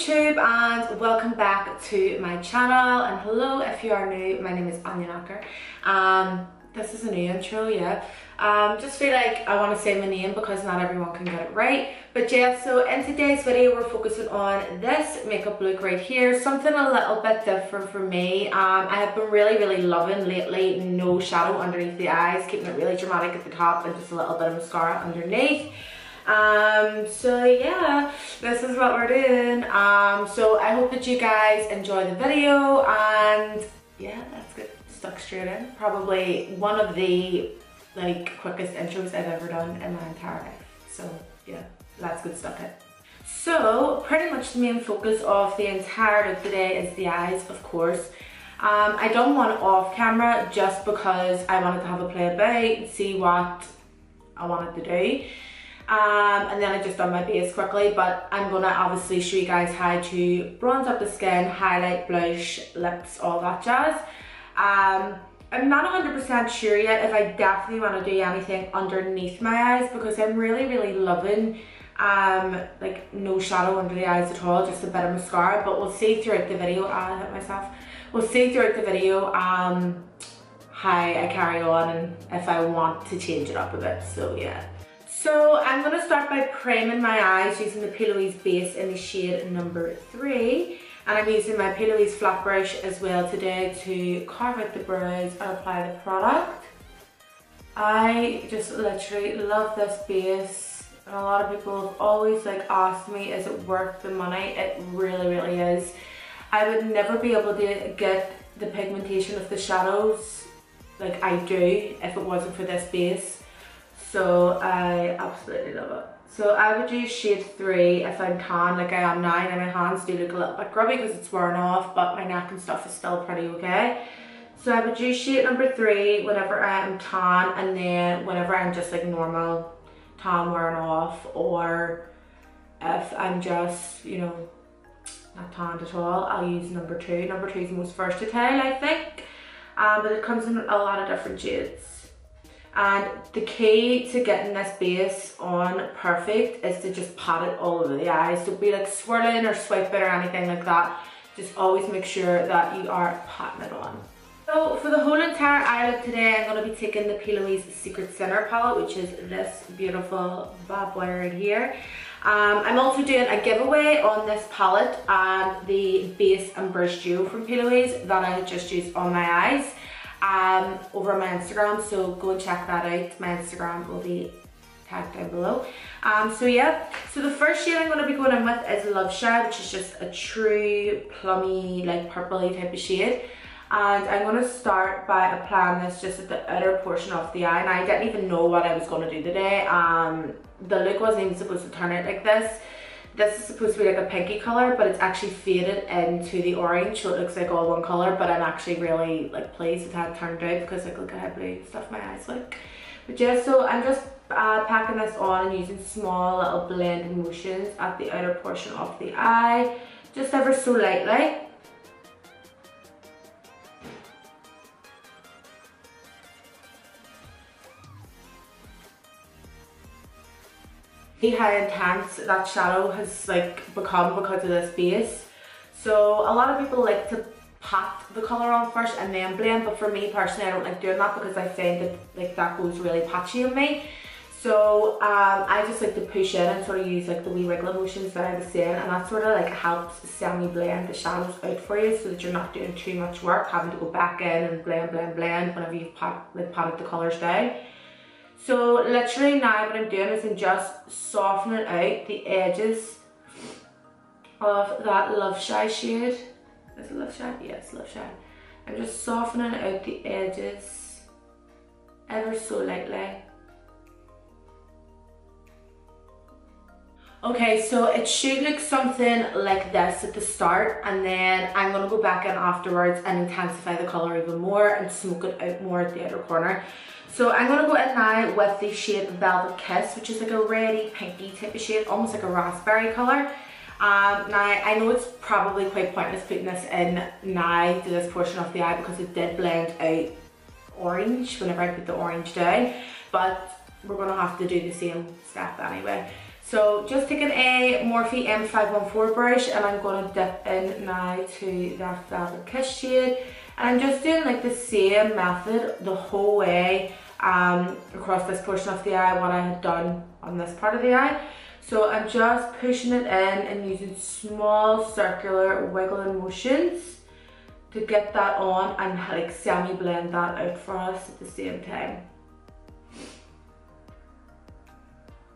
YouTube and welcome back to my channel, and hello if you are new. My name is Aine. This is a new intro, yeah. Just feel like I want to say my name because not everyone can get it right. But yeah, so in today's video we're focusing on this makeup look right here. Something a little bit different for me. I have been really loving lately no shadow underneath the eyes, keeping it really dramatic at the top and just a little bit of mascara underneath. So yeah, this is what we're doing. So I hope that you guys enjoy the video, and yeah, let's get stuck straight in. Probably one of the quickest intros I've ever done in my entire life. So yeah, let's get stuck in. So pretty much the main focus of the entire look today is the eyes, of course. I done one off camera just because I wanted to have a play about and see what I wanted to do. And then I just done my base quickly, but I'm gonna obviously show you guys how to bronze up the skin, highlight, blush, lips, all that jazz. I'm not 100% sure yet if I definitely want to do anything underneath my eyes, because I'm really loving like no shadow under the eyes at all, just a bit of mascara. But we'll see throughout the video. I hit myself. We'll see throughout the video how I carry on and if I want to change it up a bit. So yeah. So I'm going to start by priming my eyes using the P. Louise base in the shade number 3. And I'm using my P. Louise flat brush as well today to carve out the brows and apply the product. I just literally love this base. And a lot of people have always asked me, is it worth the money? It really is. I would never be able to get the pigmentation of the shadows like I do if it wasn't for this base. So I absolutely love it. So I would use shade 3 if I'm tan like I am now, and my hands do look a little bit grubby because it's wearing off, but my neck and stuff is still pretty okay. So I would use shade number 3 whenever I am tan, and then whenever I'm just normal tan wearing off, or if I'm just, you know, not tanned at all, I'll use number 2. Number 2 is the most versatile, I think, but it comes in a lot of different shades. And the key to getting this base on perfect is to just pat it all over the eyes. Don't be swirling or swiping or anything like that. Just always make sure that you are patting it on. So for the whole entire eye look today, I'm going to be taking the P. Louise Secret Center palette, which is this beautiful bad boy right here. I'm also doing a giveaway on this palette and the base and brush duo from P. Louise that I just used on my eyes. Over on my Instagram, so go and check that out. My Instagram will be tagged down below. So yeah, so the first shade I'm going to be going in with is Love Shade, which is just a true plummy, purpley type of shade. And I'm going to start by applying this just at the outer portion of the eye. And I didn't even know what I was going to do today. The look wasn't even supposed to turn out like this. This is supposed to be a pinky color, but it's actually faded into the orange, so it looks like all one color. But I'm actually really pleased with how it turned out, because look at how blue stuff my eyes look. But yeah, so I'm just packing this on and using small little blending motions at the outer portion of the eye, just ever so lightly. See how intense that shadow has become because of this base. So a lot of people like to pat the colour on first and then blend, but for me personally I don't like doing that because I find that that goes really patchy on me. So I just like to push in and sort of use the wee wiggle motions that I was saying, and that sort of helps semi-blend the shadows out for you, so that you're not doing too much work having to go back in and blend whenever you've patted the colours down. So literally now what I'm doing is I'm just softening out the edges of that Love Shade shade. Is it Love Shade? Yes, Love Shade. I'm just softening out the edges ever so lightly. Okay, so it should look something like this at the start, and then I'm going to go back in afterwards and intensify the colour even more and smoke it out more at the outer corner. So I'm going to go in now with the shade Velvet Kiss, which is a reddy pinky type of shade, almost like a raspberry colour. Now I know it's probably quite pointless putting this in now to this portion of the eye because it did blend out orange whenever I put the orange down, but we're going to have to do the same step anyway. So just taking a Morphe M514 brush, and I'm going to dip in now to that Velvet Kiss shade, and I'm just doing like the same method the whole way across this portion of the eye what I had done on this part of the eye. So I'm just pushing it in and using small circular wiggling motions to get that on and like semi blend that out for us at the same time.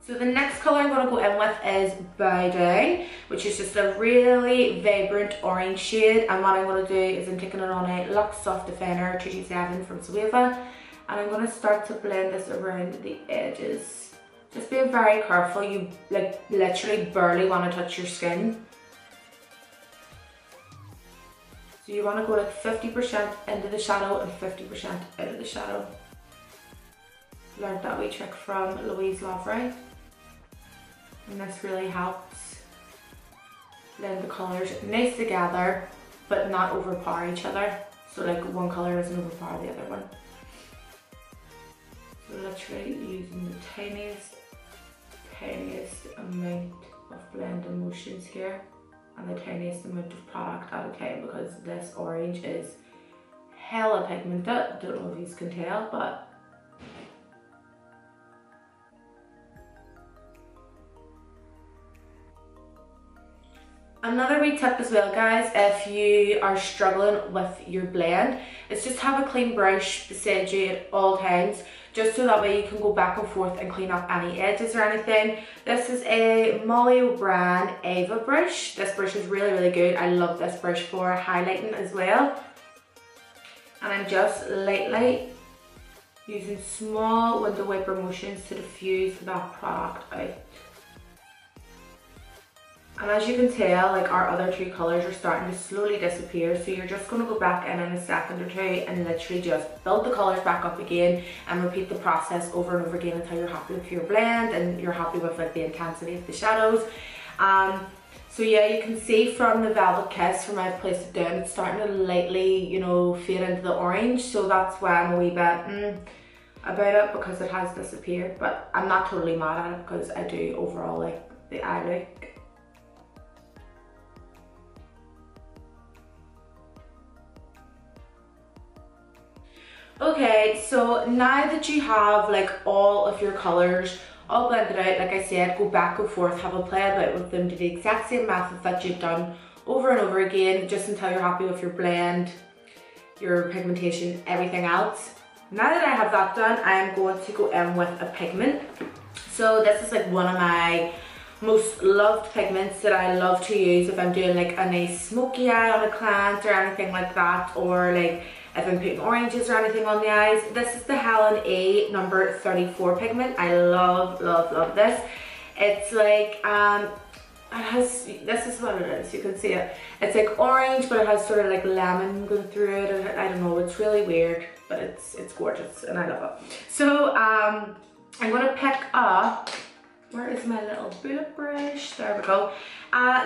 So the next colour I'm going to go in with is Bow Down, which is just a really vibrant orange shade, and what I'm going to do is I'm taking it on a Luxe Soft Definer 227 from Sueva, and I'm going to start to blend this around the edges. Just being very careful, you like literally barely want to touch your skin. So you want to go like 50% into the shadow and 50% out of the shadow. Learned that wee trick from Louise Lovray. And this really helps blend the colours nice together but not overpower each other. So like one colour doesn't overpower the other one. So literally using the tiniest amount of blending motions here and the tiniest amount of product at a time, because this orange is hella pigmented. Don't know if you can tell, but another wee tip as well, guys, if you are struggling with your blend, is just have a clean brush beside you at all times, just so that way you can go back and forth and clean up any edges or anything. This is a Molly O'Brien Ava brush. This brush is really good. I love this brush for highlighting as well. And I'm just lightly using small window wiper motions to diffuse that product out. And as you can tell, like our other two colours are starting to slowly disappear, so you're just going to go back in a second or two and literally just build the colours back up again and repeat the process over and over again until you're happy with your blend and you're happy with like the intensity of the shadows. So yeah, you can see from the Velvet Kiss, from I've placed it down, it's starting to lightly, you know, fade into the orange, so that's why I'm a wee bit about it, because it has disappeared, but I'm not totally mad at it because I do overall like the eye look. Okay, so now that you have like all of your colours all blended out, like I said, go back and forth, have a play about with them, do the exact same method that you've done over and over again, just until you're happy with your blend, your pigmentation, everything else. Now that I have that done, I am going to go in with a pigment. So this is like one of my most loved pigments that I love to use if I'm doing like a nice smoky eye on a client or anything like that, or like if I'm putting oranges or anything on the eyes. This is the Helen A number 34 pigment. I love this. It's like, this is what it is, you can see it. It's like orange, but it has sort of like lemon going through it. I don't know, it's really weird, but it's gorgeous and I love it. So I'm gonna pick up, where is my little bullet brush? There we go.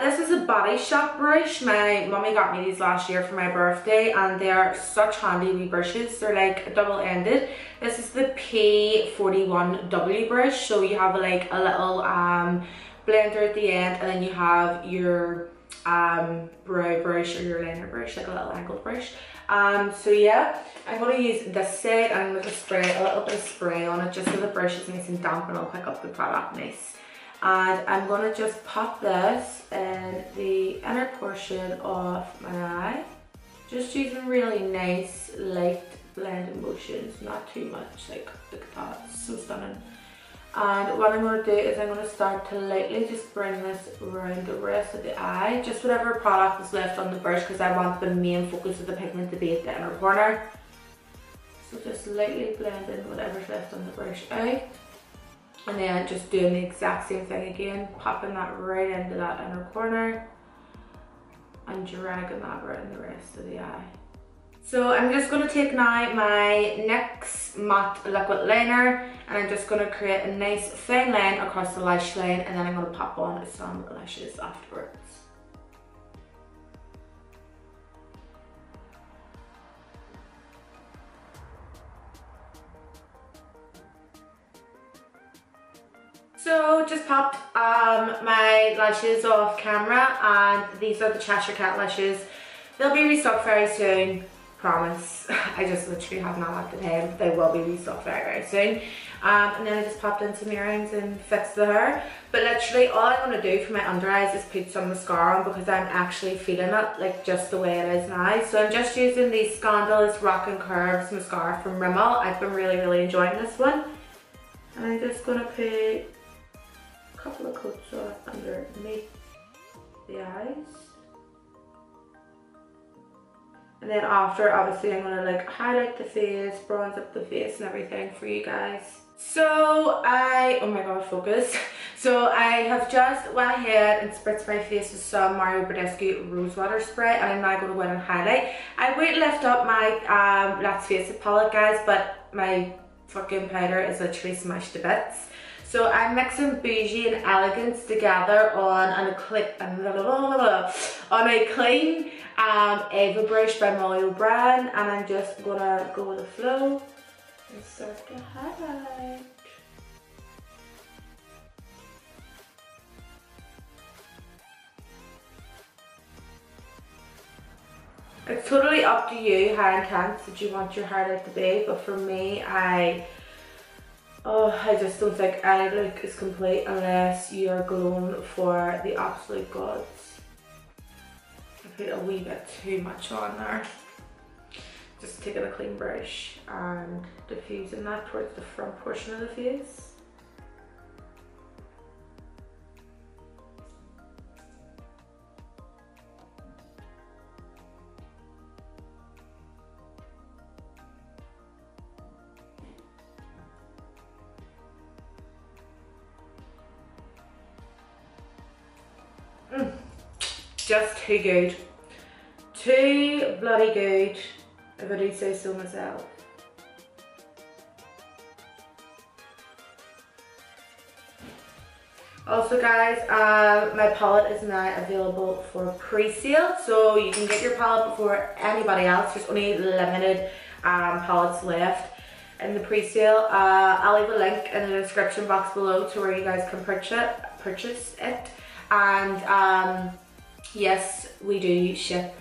This is a Body Shop brush. My mummy got me these last year for my birthday, and they are such handy wee brushes. They're like double-ended. This is the P41W brush. So you have like a little blender at the end, and then you have your brow brush or your liner brush, like a little angled brush. So yeah, I'm going to use this side. I'm going to spray a little bit of spray on it just so the brush is nice and damp and I'll pick up the product nice. And I'm going to just pop this in the inner portion of my eye, just using really nice light blending motions, not too much. Like, look at that, it's so stunning. And what I'm going to do is I'm going to start to lightly just bring this around the rest of the eye, just whatever product is left on the brush, because I want the main focus of the pigment to be at the inner corner. So just lightly blend in whatever's left on the brush out, and then just doing the exact same thing again, popping that right into that inner corner and dragging that right in the rest of the eye. So I'm just going to take now my NYX matte liquid liner, and I'm just going to create a nice fine line across the lash line, and then I'm going to pop on some lashes afterwards. So just popped my lashes off camera, and these are the Cheshire Cat lashes. They'll be restocked very soon, promise. I just literally have not had the time. They will be restocked very soon. And then I just popped in some earrings and fixed the hair. But literally all I'm going to do for my under eyes is put some mascara on, because I'm actually feeling it like just the way it is now. So I'm just using the Scandalous Rockin' Curves mascara from Rimmel. I've been really enjoying this one. And I'm just going to put a couple of coats on underneath the eyes. And then after, obviously I'm going to like highlight the face, bronze up the face and everything for you guys. So oh my god, focus. So I have just went ahead and spritzed my face with some Mario Badescu Rosewater Spray, and I'm now going to go in and highlight. I would lift up my Let's Face It palette, guys, but my fucking powder is literally smashed to bits. So I'm mixing Bougie and Elegance together on a clean Ava brush by Molly O'Brien, and I'm just gonna go with the flow and start to highlight. It's totally up to you how intense that you want your highlight to be, but for me, I just don't think any look is complete unless you're glowing for the absolute gods. I put a wee bit too much on there. Just taking a clean brush and diffusing that towards the front portion of the face. Just too good. Too bloody good, if I do say so myself. Also guys, my palette is now available for pre-sale, so you can get your palette before anybody else. There's only limited palettes left in the pre-sale. I'll leave a link in the description box below to where you guys can purchase it. And yes, we do ship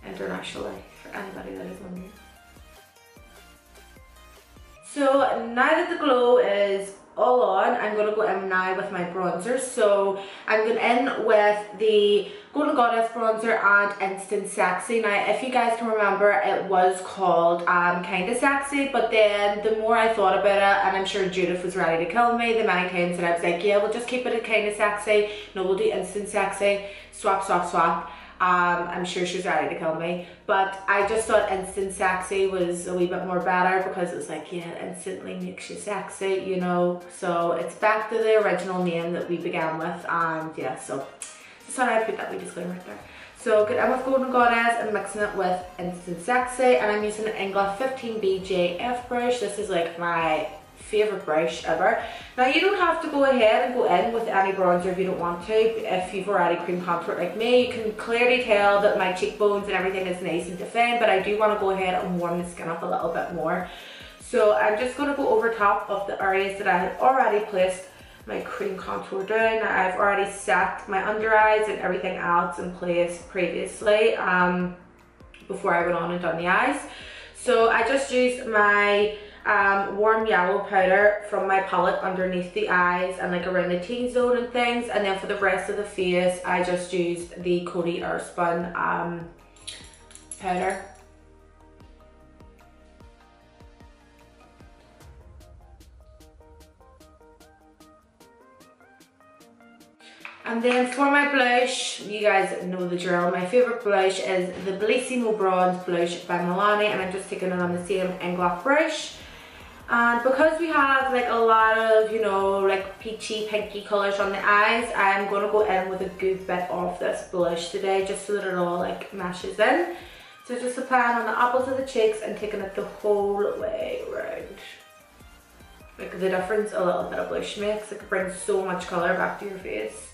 internationally for anybody that is wondering. So now that the glow is all on, I'm going to go in now with my bronzer. So I'm going in with the Golden Goddess bronzer and Instant Sexy. Now if you guys can remember, it was called Kinda Sexy, but then the more I thought about it, and I'm sure Judith was ready to kill me the many times that I was like, yeah, we'll just keep it at Kinda Sexy, no, we'll do Instant Sexy, swap. I'm sure she's ready to kill me, but I just thought Instant Sexy was a wee bit more better, because it was like, yeah, it instantly makes you sexy, you know. So it's back to the original name that we began with, and yeah, so just thought I'd put that wee disclaimer right there. So get in with Golden Goddess and mixing it with Instant Sexy, and I'm using an Ingla 15BJF brush. This is like my favourite brush ever. Now you don't have to go ahead and go in with any bronzer if you don't want to. If you've already cream contoured like me, you can clearly tell that my cheekbones and everything is nice and defined, but I do want to go ahead and warm the skin up a little bit more. So I'm just going to go over top of the areas that I had already placed my cream contour down. I've already set my under eyes and everything else in place previously before I went on and done the eyes. So I just used my warm yellow powder from my palette underneath the eyes and like around the T-zone and things, and then for the rest of the face I just used the Coty Airspun powder. And then for my blush, you guys know the drill. My favourite blush is the Bellissimo Bronze Blush by Milani, and I'm just taking it on the same Ingloff brush. And because we have like a lot of, you know, like peachy, pinky colours on the eyes, I'm going to go in with a good bit of this blush today, just so that it all like meshes in. So just applying on the apples of the cheeks and taking it the whole way around. Like the difference a little bit of blush makes, it brings so much colour back to your face.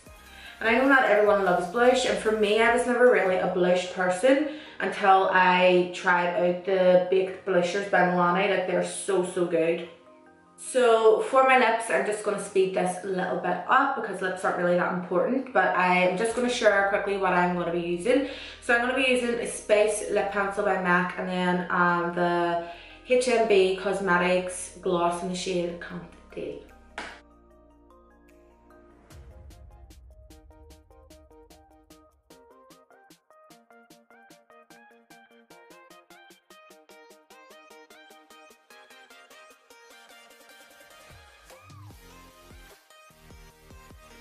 And I know not everyone loves blush, and for me, I was never really a blush person until I tried out the Baked Blushers by Milani. Like, they're so good. So for my lips, I'm just going to speed this a little bit up because lips aren't really that important, but I'm just going to share quickly what I'm going to be using. So I'm going to be using a Space Lip Pencil by MAC, and then the HMB Cosmetics gloss in the shade Candid.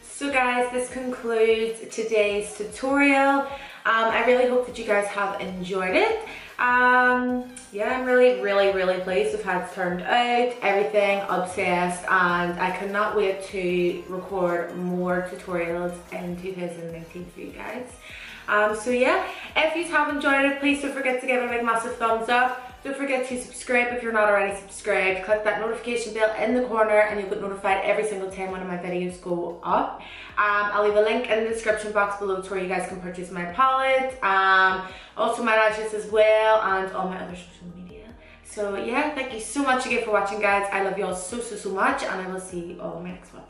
So guys, this concludes today's tutorial. I really hope that you guys have enjoyed it. Yeah, I'm really pleased with how it's turned out, everything, obsessed, and I cannot wait to record more tutorials in 2019 for you guys. So yeah, if you have enjoyed it, please don't forget to give it a big massive thumbs up. Don't forget to subscribe if you're not already subscribed. Click that notification bell in the corner and you'll get notified every single time one of my videos go up. I'll leave a link in the description box below to where you guys can purchase my palette. Also my lashes as well, and all my other social media. So yeah, thank you so much again for watching, guys. I love you all so much, and I will see you all in my next one.